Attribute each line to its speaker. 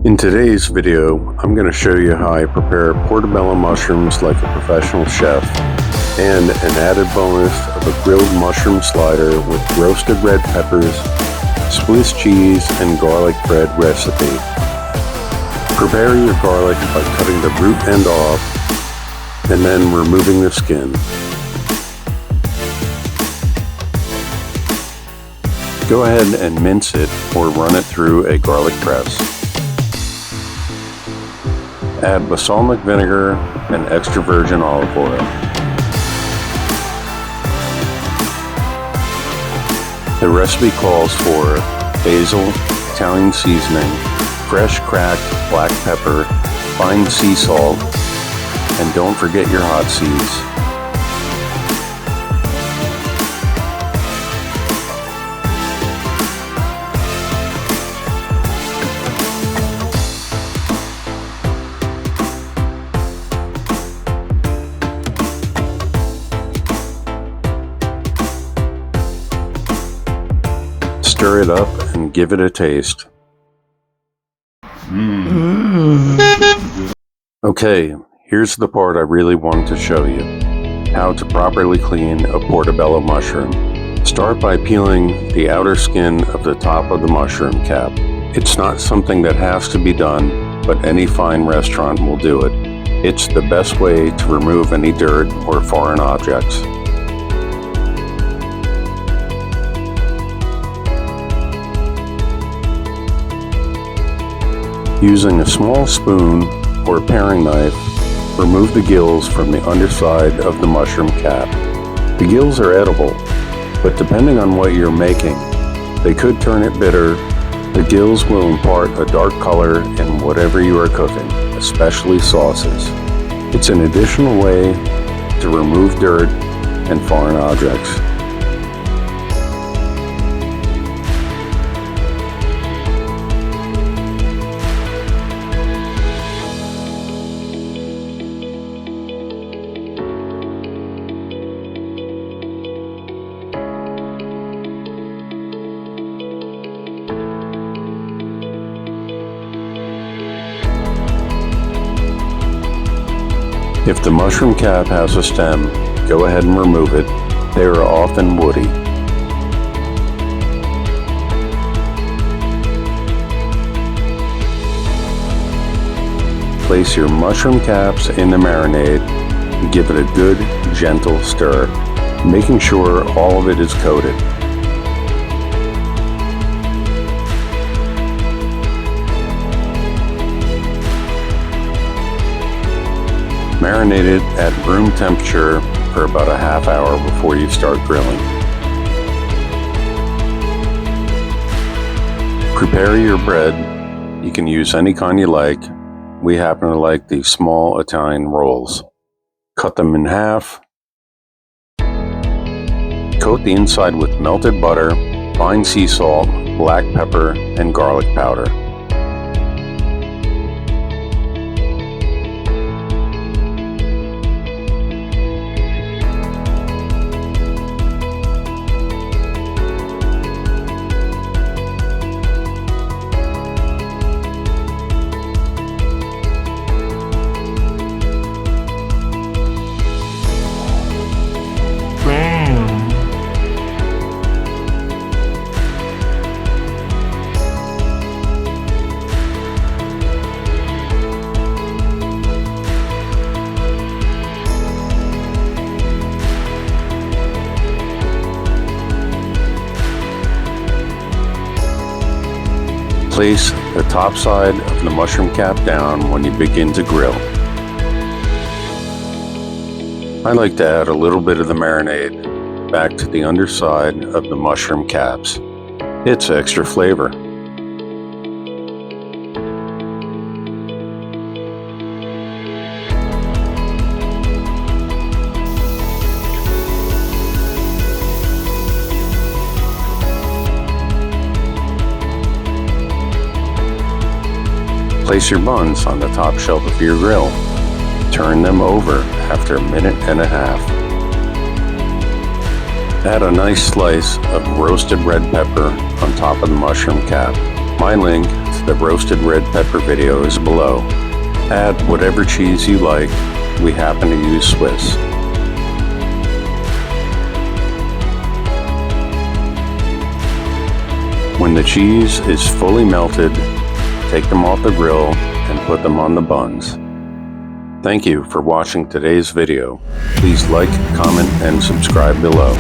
Speaker 1: In today's video, I'm going to show you how I prepare portobello mushrooms like a professional chef, and an added bonus of a grilled mushroom slider with roasted red peppers, Swiss cheese, and garlic bread recipe. Prepare your garlic by cutting the root end off and then removing the skin. Go ahead and mince it or run it through a garlic press. Add balsamic vinegar and extra virgin olive oil. The recipe calls for basil, Italian seasoning, fresh cracked black pepper, fine sea salt, and don't forget your hot seeds. Stir it up and give it a taste. Okay, here's the part I really wanted to show you. How to properly clean a portobello mushroom. Start by peeling the outer skin of the top of the mushroom cap. It's not something that has to be done, but any fine restaurant will do it. It's the best way to remove any dirt or foreign objects. Using a small spoon or a paring knife, remove the gills from the underside of the mushroom cap. The gills are edible, but depending on what you're making, they could turn it bitter. The gills will impart a dark color in whatever you are cooking, especially sauces. It's an additional way to remove dirt and foreign objects. If the mushroom cap has a stem, go ahead and remove it. They are often woody. Place your mushroom caps in the marinade and give it a good, gentle stir, making sure all of it is coated. Marinate it at room temperature for about a half hour before you start grilling. Prepare your bread. You can use any kind you like. We happen to like the small Italian rolls. Cut them in half. Coat the inside with melted butter, fine sea salt, black pepper, and garlic powder. Place the top side of the mushroom cap down when you begin to grill. I like to add a little bit of the marinade back to the underside of the mushroom caps. It's extra flavor. Place your buns on the top shelf of your grill. Turn them over after a minute and a half. Add a nice slice of roasted red pepper on top of the mushroom cap. My link to the roasted red pepper video is below. Add whatever cheese you like. We happen to use Swiss. When the cheese is fully melted, take them off the grill and put them on the buns. Thank you for watching today's video. Please like, comment, and subscribe below.